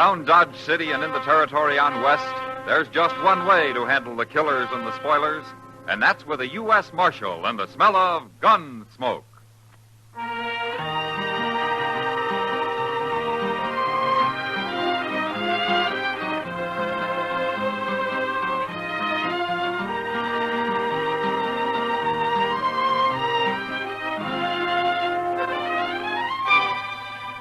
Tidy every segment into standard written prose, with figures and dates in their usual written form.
Around Dodge City and in the territory on west, there's just one way to handle the killers and the spoilers, and that's with a U.S. Marshal and the smell of Gunsmoke.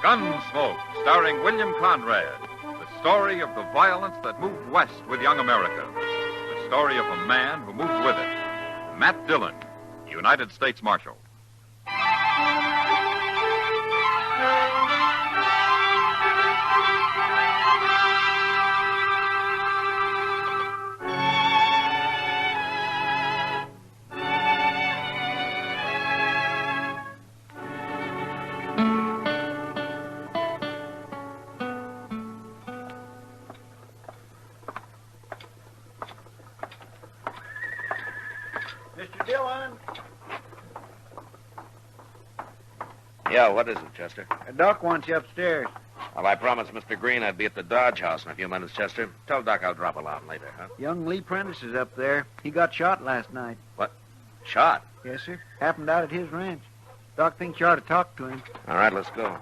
Gunsmoke, starring William Conrad. The story of the violence that moved west with young America. The story of a man who moved with it. Matt Dillon, United States Marshal. Mr. Dillon. Yeah, what is it, Chester? Doc wants you upstairs. Well, I promised Mr. Green I'd be at the Dodge House in a few minutes, Chester. Tell Doc I'll drop along later, huh? Young Lee Prentice is up there. He got shot last night. What? Shot? Yes, sir. Happened out at his ranch. Doc thinks you ought to talk to him. All right, let's go.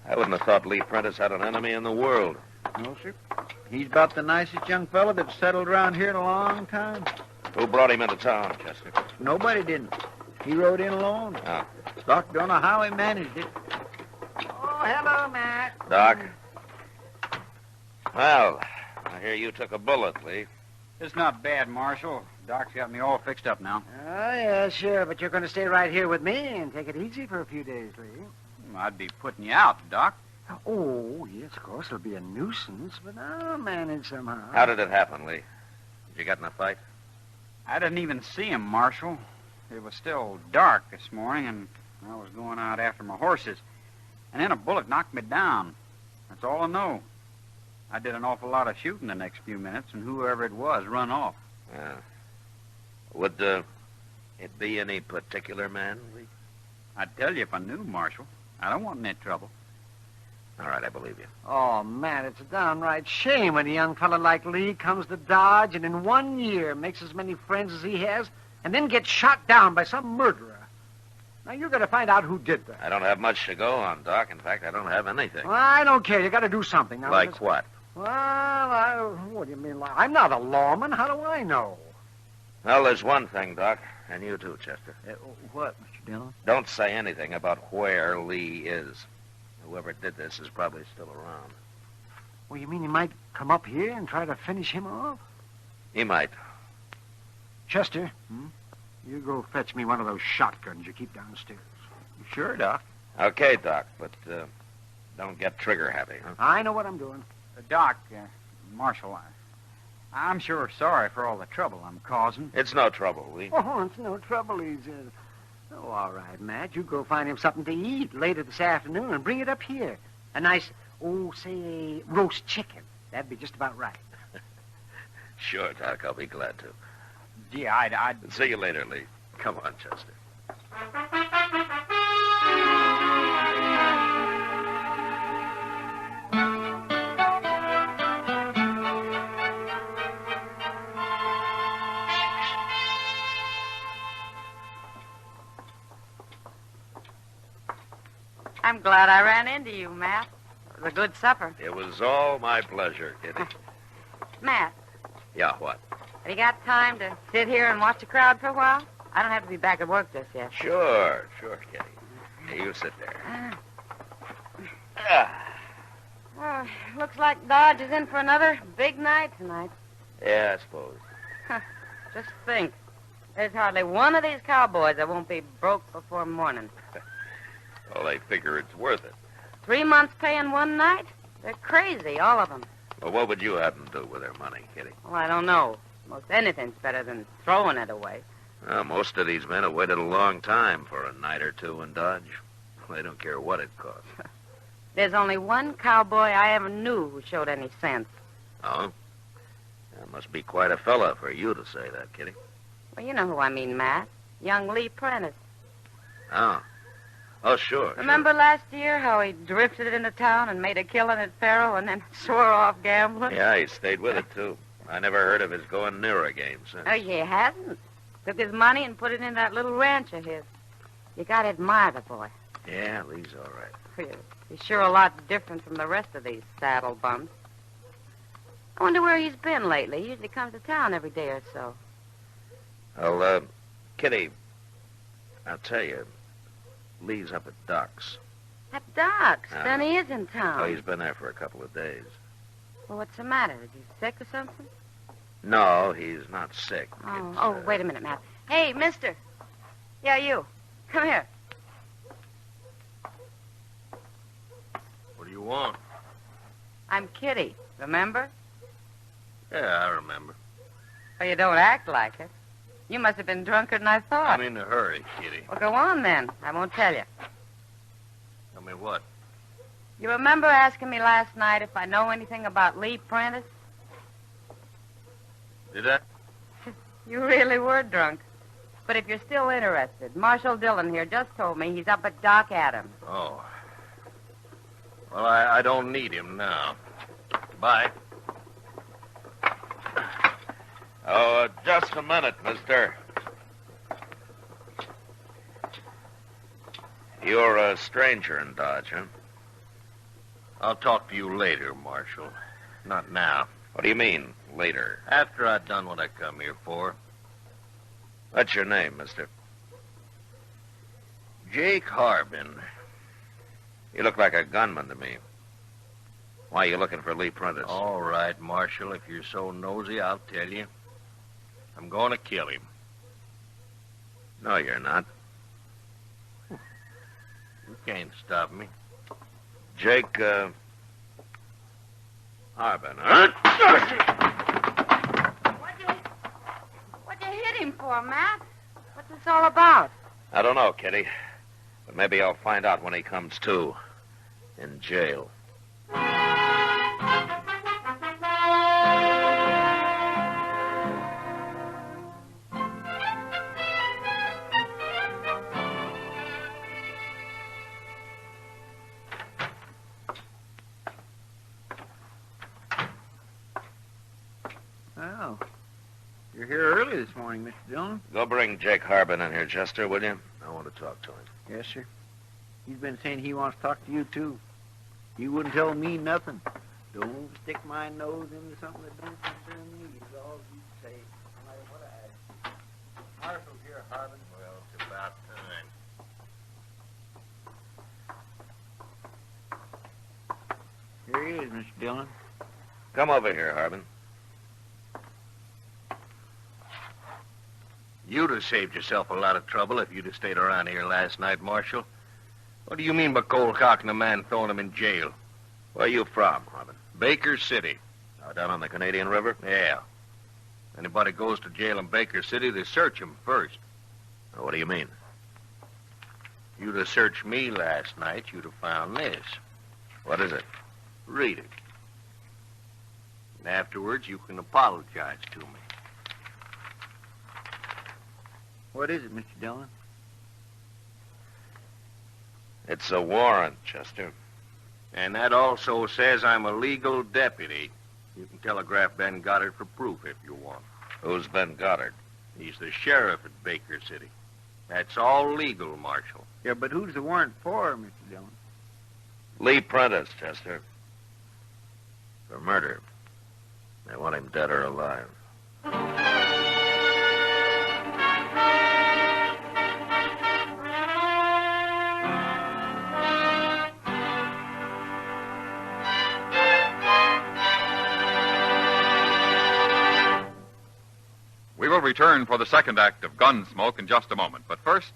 I wouldn't have thought Lee Prentice had an enemy in the world. No, sir. He's about the nicest young fellow that's settled around here in a long time. Who brought him into town, Chester? Nobody didn't. He rode in alone. Oh. Doc don't know how he managed it. Oh, hello, Matt. Doc? Well, I hear you took a bullet, Lee. It's not bad, Marshal. Doc's got me all fixed up now. Oh, yeah, sure. But you're going to stay right here with me and take it easy for a few days, Lee. I'd be putting you out, Doc. Oh, yes, of course. It'll be a nuisance, but I'll manage somehow. How did it happen, Lee? Did you get in a fight? I didn't even see him, Marshal. It was still dark this morning, and I was going out after my horses. And then a bullet knocked me down. That's all I know. I did an awful lot of shooting the next few minutes, and whoever it was run off. Yeah. Would it be any particular man, Lee? I'd tell you if I knew, Marshal. I don't want any trouble. All right, I believe you. Oh, Matt, it's a downright shame when a young fellow like Lee comes to Dodge and in 1 year makes as many friends as he has and then gets shot down by some murderer. Now, you're going to find out who did that. I don't have much to go on, Doc. In fact, I don't have anything. Well, I don't care. You got to do something. Now, like what? Well, what do you mean? I'm not a lawman. How do I know? Well, there's one thing, Doc, and you too, Chester. What, Mr. Dillon? Don't say anything about where Lee is. Whoever did this is probably still around. Well, you mean he might come up here and try to finish him off? He might. Chester, you go fetch me one of those shotguns you keep downstairs. Sure, Doc. Okay, Doc, but don't get trigger-happy, huh? I know what I'm doing. Doc, Marshal, I'm sure sorry for all the trouble I'm causing. It's no trouble, Lee. Oh, it's no trouble, he says. Oh, all right, Matt. You go find him something to eat later this afternoon and bring it up here. A nice, say, roast chicken. That'd be just about right. Sure, Doc. I'll be glad to. Gee, I'd... See you later, Lee. Come on, Chester. I'm glad I ran into you, Matt. It was a good supper. It was all my pleasure, Kitty. Matt, Yeah, what? have you got time to sit here and watch the crowd for a while? I don't have to be back at work just yet. Sure, Kitty. Hey, you sit there. Well, looks like Dodge is in for another big night tonight. Yeah, I suppose. Just think. There's hardly one of these cowboys that won't be broke before morning. Well, they figure it's worth it. 3 months pay in one night? They're crazy, all of them. Well, what would you have them do with their money, Kitty? Well, I don't know. Most anything's better than throwing it away. Well, most of these men have waited a long time for a night or two in Dodge. They don't care what it costs. There's only one cowboy I ever knew who showed any sense. Oh? That must be quite a fella for you to say that, Kitty. Well, you know who I mean, Matt. Young Lee Prentice. Oh. Oh, sure. Remember last year how he drifted into town and made a killing at Faro and then swore off gambling? Sure. Yeah, he stayed with it, too. I never heard of his going near a game since. Oh, he hasn't. Took his money and put it in that little ranch of his. You gotta admire the boy. Yeah, Lee's all right. He's sure a lot different from the rest of these saddle bums. I wonder where he's been lately. He usually comes to town every day or so. Well, Kitty, I'll tell you, Lee's up at Doc's. At Doc's? Then he is in town. Oh, he's been there for a couple of days. Well, what's the matter? Is he sick or something? No, he's not sick. Oh, wait a minute, Matt. Hey, mister. Yeah, you. Come here. What do you want? I'm Kitty, remember? Yeah, I remember. Oh, you don't act like it. You must have been drunker than I thought. I'm in a hurry, Kitty. Well, go on then. I won't tell you. Tell me what? You remember asking me last night if I know anything about Lee Prentice? Did I? You really were drunk. But if you're still interested, Marshal Dillon here just told me he's up at Doc Adams. Oh. Well, I don't need him now. Bye. Oh, just a minute, mister. You're a stranger in Dodge, huh? I'll talk to you later, Marshal. Not now. What do you mean, later? After I've done what I come here for. What's your name, mister? Jake Harbin. You look like a gunman to me. Why are you looking for Lee Prentice? All right, Marshal. If you're so nosy, I'll tell you. I'm going to kill him. No, you're not. You can't stop me. Jake, Harbin, huh? What'd you hit him for, Matt? What's this all about? I don't know, Kitty. But maybe I'll find out when he comes to. In jail. Well, you're here early this morning, Mr. Dillon. Go bring Jake Harbin in here, Chester, will you? I want to talk to him. Yes, sir. He's been saying he wants to talk to you, too. You wouldn't tell me nothing. Don't stick my nose into something that don't concern me, is all you say. No matter what I ask. Marshal's here, Harbin. Well, it's about time. Here he is, Mr. Dillon. Come over here, Harbin. You'd have saved yourself a lot of trouble if you'd have stayed around here last night, Marshal. What do you mean by cold cocking a man, throwing him in jail? Where are you from, Harbin? Baker City. Down on the Canadian River? Yeah. Anybody goes to jail in Baker City, they search him first. What do you mean? You'd have searched me last night, you'd have found this. What is it? Read it. And afterwards, you can apologize to me. What is it, Mr. Dillon? It's a warrant, Chester. And that also says I'm a legal deputy. You can telegraph Ben Goddard for proof if you want. Who's Ben Goddard? He's the sheriff at Baker City. That's all legal, Marshal. Yeah, but who's the warrant for, Mr. Dillon? Lee Prentice, Chester. For murder. They want him dead or alive. We will return for the second act of Gunsmoke in just a moment. But first,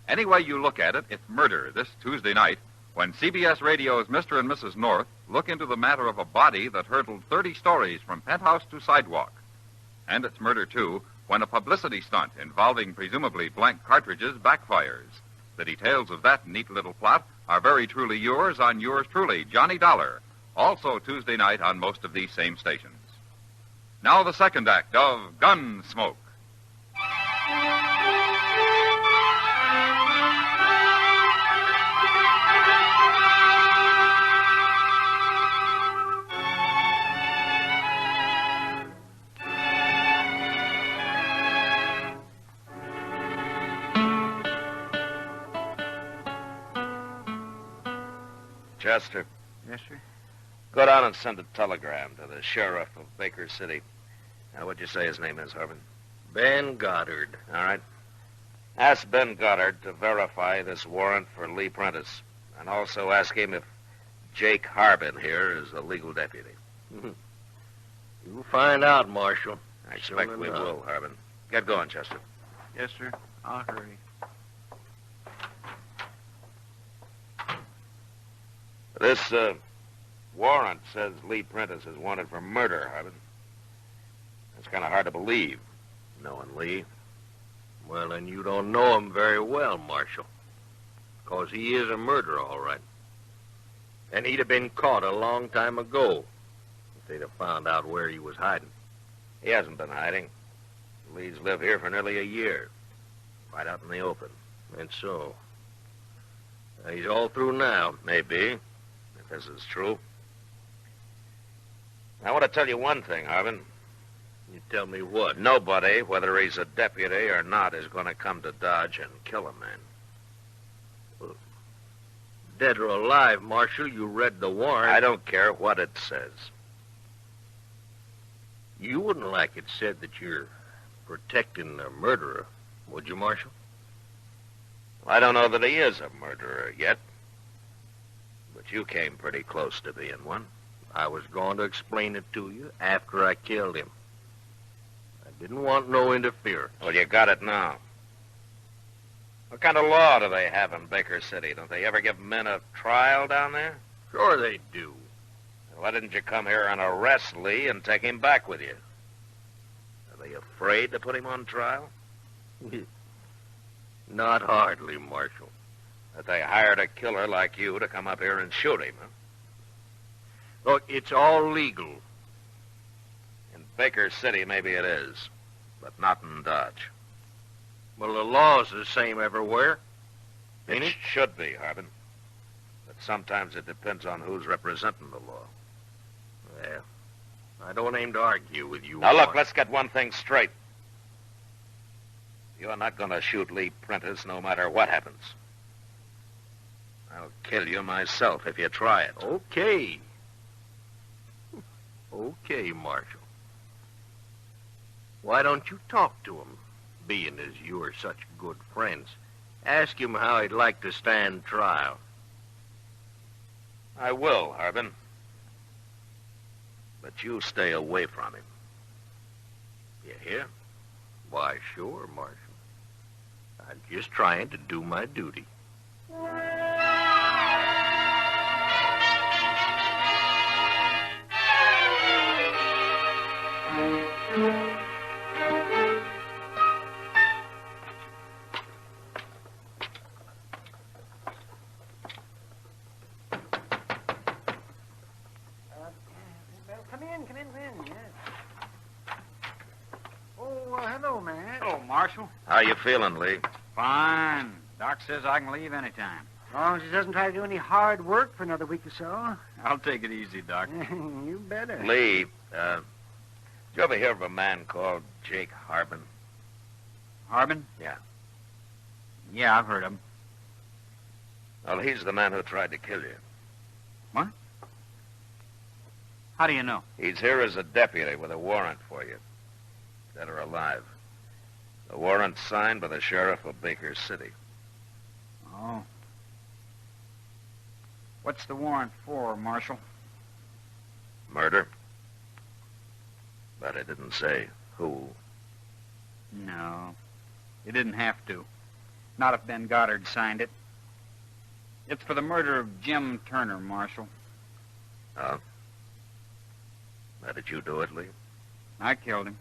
any way you look at it, it's murder this Tuesday night when CBS Radio's Mr. and Mrs. North look into the matter of a body that hurtled 30 stories from penthouse to sidewalk. And it's murder, too, when a publicity stunt involving presumably blank cartridges backfires. The details of that neat little plot are very truly yours on yours truly, Johnny Dollar, also Tuesday night on most of these same stations. Now the second act of Gunsmoke. Chester, Yes, sir. go down and send a telegram to the sheriff of Baker City. Now, what'd you say his name is, Harbin? Ben Goddard. All right. Ask Ben Goddard to verify this warrant for Lee Prentice, and also ask him if Jake Harbin here is a legal deputy. You'll find out, Marshal. I expect Soon we enough. will, Harbin. Get going, Chester. Yes, sir. I'll hurry. This warrant says Lee Prentice is wanted for murder, Harbin. It's kind of hard to believe, knowing Lee. Well, then you don't know him very well, Marshal. 'Cause he is a murderer, all right. And he'd have been caught a long time ago if they'd have found out where he was hiding. He hasn't been hiding. Lee's lived here for nearly a year, right out in the open. And so, he's all through now. Maybe, if this is true. I want to tell you one thing, Harbin. You tell me what? Nobody, whether he's a deputy or not, is going to come to Dodge and kill a man. Dead or alive, Marshal, you read the warrant. I don't care what it says. You wouldn't like it said that you're protecting a murderer, would you, Marshal? I don't know that he is a murderer yet. But you came pretty close to being one. I was going to explain it to you after I killed him. I didn't want no interference. Well, you got it now. What kind of law do they have in Baker City? Don't they ever give men a trial down there? Sure they do. Why didn't you come here and arrest Lee and take him back with you? Are they afraid to put him on trial? Not hardly, Marshal. That they hired a killer like you to come up here and shoot him, huh? Look, it's all legal. In Baker City, maybe it is, but not in Dodge. Well, the law's the same everywhere. It Ain't it? should be, Harbin. But sometimes it depends on who's representing the law. Well, I don't aim to argue with you. Now, look, Marshal. let's get one thing straight. You're not going to shoot Lee Prentice no matter what happens. I'll kill you myself if you try it. Okay. Okay, Marshal. Why don't you talk to him, being as you're such good friends? Ask him how he'd like to stand trial. I will, Harbin. But you stay away from him. You hear? Why, sure, Marshal. I'm just trying to do my duty. Come in, yes. Oh, hello, man. Hello, Marshal. How you feeling, Lee? Fine. Doc says I can leave anytime. As long as he doesn't try to do any hard work for another week or so. I'll take it easy, Doc. You better. Lee, did you ever hear of a man called Jake Harbin? Harbin? Yeah. Yeah, I've heard of him. Well, he's the man who tried to kill you. How do you know? He's here as a deputy with a warrant for you. Dead or alive. The warrant's signed by the sheriff of Baker City. Oh. What's the warrant for, Marshal? Murder. But it didn't say who. No. It didn't have to. Not if Ben Goddard signed it. It's for the murder of Jim Turner, Marshal. Oh? How did you do it, Lee? I killed him.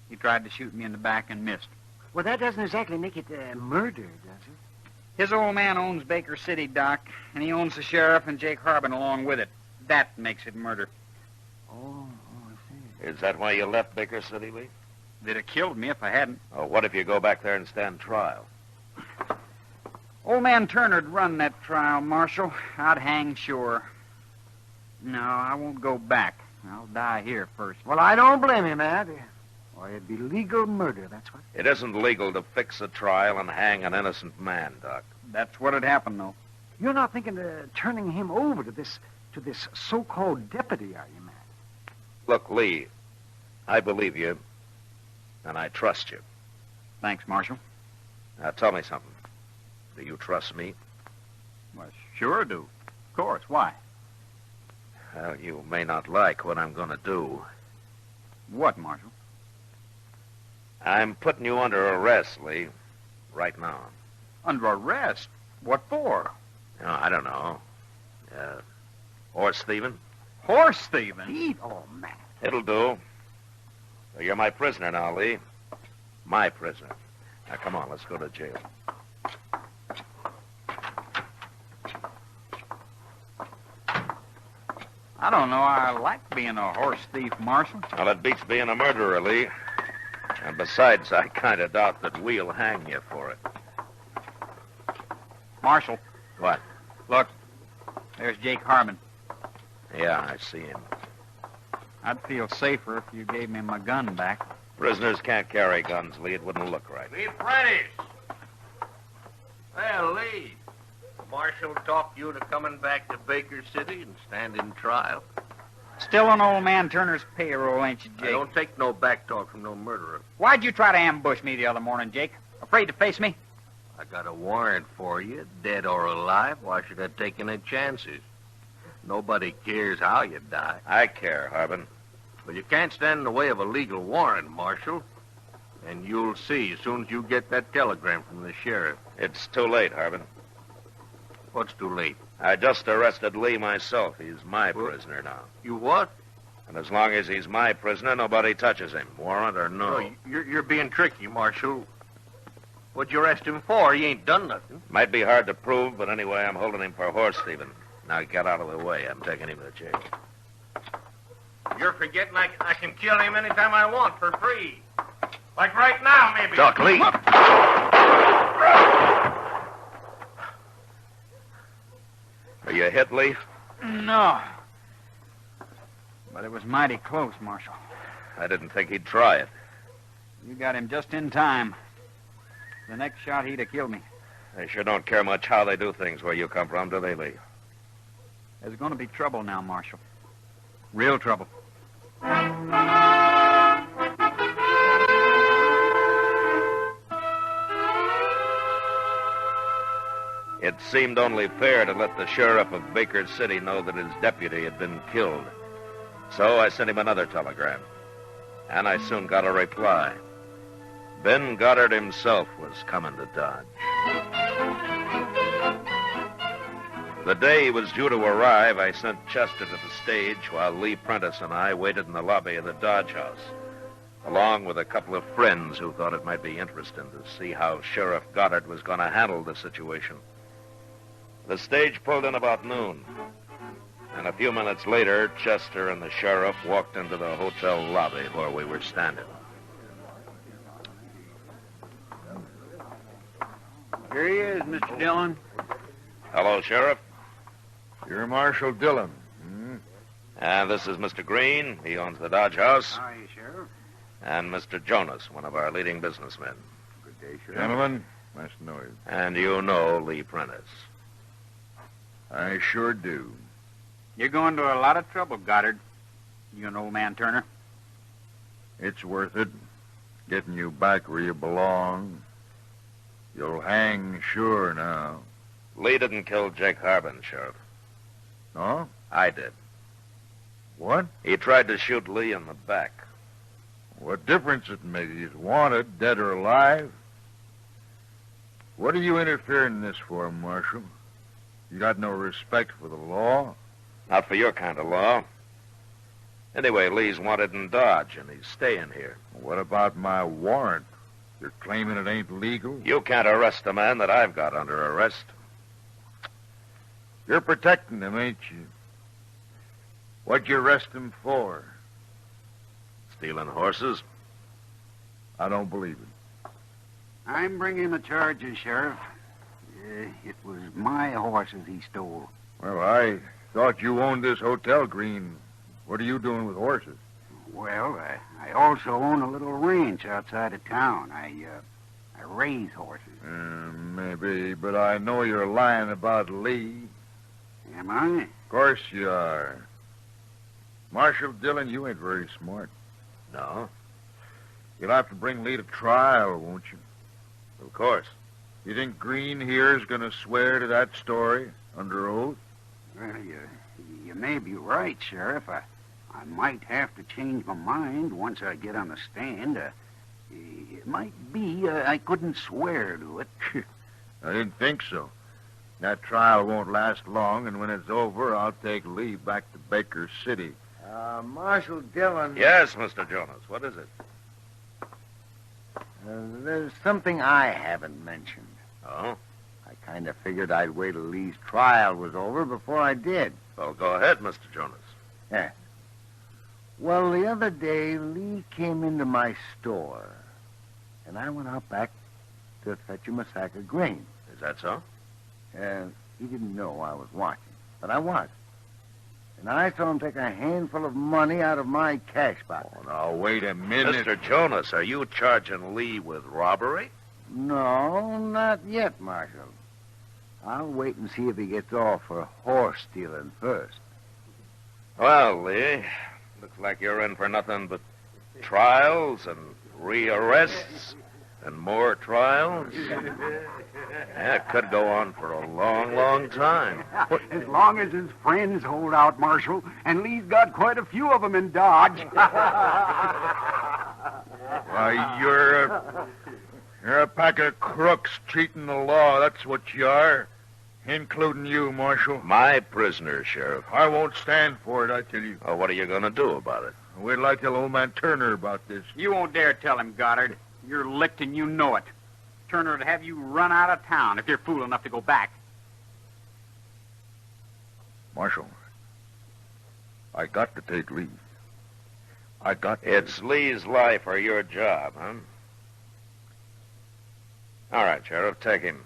He tried to shoot me in the back and missed. Well, that doesn't exactly make it murder, does it? His old man owns Baker City, Doc, and he owns the sheriff and Jake Harbin along with it. That makes it murder. Oh, I see. Is that why you left Baker City, Lee? They'd have killed me if I hadn't. Or what if you go back there and stand trial? Old man Turner'd run that trial, Marshal. I'd hang sure. No, I won't go back. I'll die here first. Well, I don't blame him, Matt. Or it'd be legal murder, that's what. It isn't legal to fix a trial and hang an innocent man, Doc. That's what'd happen, though. You're not thinking of turning him over to this so-called deputy, are you, Matt? Look, Lee, I believe you, and I trust you. Thanks, Marshal. Now, tell me something. Do you trust me? Well, sure do. Of course. Why? Well, you may not like what I'm going to do. What, Marshal? I'm putting you under arrest, Lee, right now. Under arrest? What for? I don't know. Horse thieving? Horse thieving? Eat, oh, Matt. It'll do. So you're my prisoner now, Lee. My prisoner. Now, come on, let's go to jail. I don't know. I like being a horse thief, Marshal. Well, it beats being a murderer, Lee. And besides, I kind of doubt that we'll hang you for it. Marshal. What? Look, there's Jake Harmon. Yeah, I see him. I'd feel safer if you gave me my gun back. Prisoners can't carry guns, Lee. It wouldn't look right. Lee Prentice! Well, Lee, the marshal talked you to coming back to Baker City and standing trial. Still on old man Turner's payroll, ain't you, Jake? I don't take no back talk from no murderer. Why'd you try to ambush me the other morning, Jake? Afraid to face me? I got a warrant for you, dead or alive. Why should I take any chances? Nobody cares how you die. I care, Harbin. But you can't stand in the way of a legal warrant, Marshal. And you'll see as soon as you get that telegram from the sheriff. It's too late, Harbin. What's too late? I just arrested Lee myself. He's my prisoner now. You what? And as long as he's my prisoner, nobody touches him, warrant or no. No, you're being tricky, Marshal. What'd you arrest him for? He ain't done nothing. Might be hard to prove, but anyway, I'm holding him for horse thieving. Now get out of the way. I'm taking him to jail. You're forgetting I can kill him anytime I want for free. Like right now, maybe. Talk, Lee. Are you hit, Lee? No. But it was mighty close, Marshal. I didn't think he'd try it. You got him just in time. The next shot, he'd have killed me. They sure don't care much how they do things where you come from, do they, Lee? There's going to be trouble now, Marshal. Real trouble. It seemed only fair to let the sheriff of Baker City know that his deputy had been killed. So I sent him another telegram. And I soon got a reply. Ben Goddard himself was coming to Dodge. The day he was due to arrive, I sent Chester to the stage while Lee Prentice and I waited in the lobby of the Dodge House, along with a couple of friends who thought it might be interesting to see how Sheriff Goddard was going to handle the situation. The stage pulled in about noon, and a few minutes later, Chester and the sheriff walked into the hotel lobby where we were standing. Here he is, Mr. Dillon. Hello, Sheriff. You're Marshal Dillon. And this is Mr. Green. He owns the Dodge House. How are you, Sheriff? And Mr. Jonas, one of our leading businessmen. Good day, Sheriff. Gentlemen, nice to know you. And you know Lee Prentice. I sure do. You're going to a lot of trouble, Goddard. You and old man Turner. It's worth it. Getting you back where you belong. You'll hang sure now. Lee didn't kill Jake Harbin, Sheriff. No? I did. What? He tried to shoot Lee in the back. What difference it makes? He's wanted, dead or alive. What are you interfering in this for, Marshal? You got no respect for the law? Not for your kind of law. Anyway, Lee's wanted in Dodge, and he's staying here. What about my warrant? You're claiming it ain't legal? You can't arrest a man that I've got under arrest. You're protecting him, ain't you? What'd you arrest him for? Stealing horses? I don't believe it. I'm bringing the charges, Sheriff. It was my horses he stole. Well, I thought you owned this hotel, Green. What are you doing with horses? Well, I also own a little ranch outside of town. I raise horses. Maybe, but I know you're lying about Lee. Am I? Of course you are. Marshal Dillon, you ain't very smart. No, You'll have to bring Lee to trial, won't you? of course. You think Green here is going to swear to that story under oath? Well, you may be right, Sheriff. I might have to change my mind once I get on the stand. It might be I couldn't swear to it. I didn't think so. That trial won't last long, and when it's over, I'll take Lee back to Baker City. Marshal Dillon. Yes, Mr. Jonas, what is it? There's something I haven't mentioned. Oh? I kind of figured I'd wait till Lee's trial was over before I did. Well, go ahead, Mr. Jonas. Yeah. Well, the other day, Lee came into my store, and I went out back to fetch him a sack of grain. Is that so? He didn't know I was watching, but I was. And I saw him take a handful of money out of my cash box. Oh, now, wait a minute. Mr. Jonas, are you charging Lee with robbery? No, not yet, Marshal. I'll wait and see if he gets off for horse stealing first. Well, Lee, looks like you're in for nothing but trials and rearrests and more trials. Yeah, it could go on for a long, long time. As long as his friends hold out, Marshal, and Lee's got quite a few of them in Dodge. Why, you're a pack of crooks cheating the law. That's what you are. Including you, Marshal. My prisoner, Sheriff. I won't stand for it, I tell you. Well, what are you going to do about it? Wait till I tell old man Turner about this. You won't dare tell him, Goddard. You're licked and you know it. Turner would have you run out of town if you're fool enough to go back. Marshal, I got to take leave. I got to. It's Lee's life or your job, huh? All right, Sheriff, take him.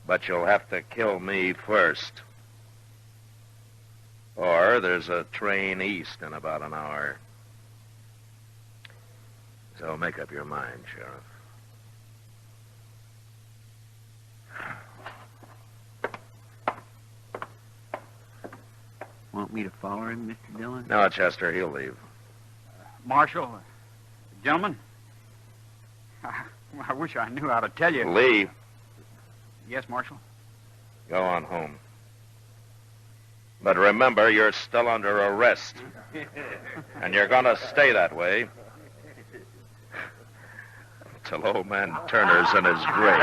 But you'll have to kill me first. Or there's a train east in about an hour. So make up your mind, Sheriff. Want me to follow him, Mr. Dillon? No, Chester, he'll leave. Marshal, gentlemen, I wish I knew how to tell you. Lee, Yes, Marshal? go on home. But remember, you're still under arrest. And you're going to stay that way till old man Turner's in his grave.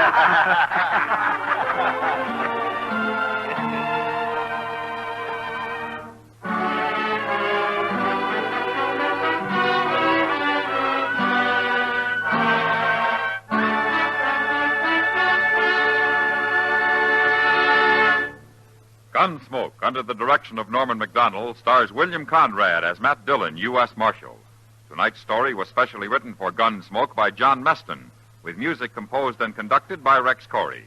Gunsmoke, under the direction of Norman Macdonnell, stars William Conrad as Matt Dillon, U.S. Marshal. Tonight's story was specially written for Gunsmoke by John Meston, with music composed and conducted by Rex Corey.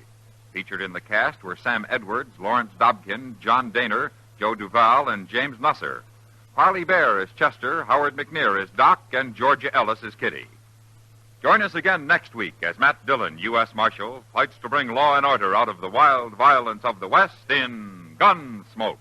Featured in the cast were Sam Edwards, Lawrence Dobkin, John Daner, Joe Duval, and James Nusser. Parley Baer is Chester, Howard McNear is Doc, and Georgia Ellis is Kitty. Join us again next week as Matt Dillon, U.S. Marshal, fights to bring law and order out of the wild violence of the West in Gunsmoke.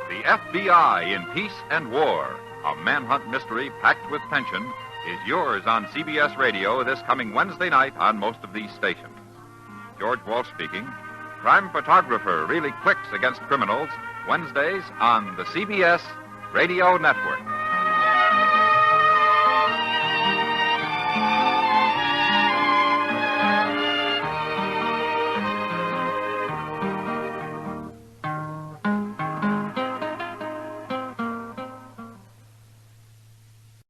The FBI in Peace and War, a manhunt mystery packed with tension, is yours on CBS Radio this coming Wednesday night on most of these stations. George Walsh speaking. Crime photographer really clicks against criminals Wednesdays on the CBS Radio Network.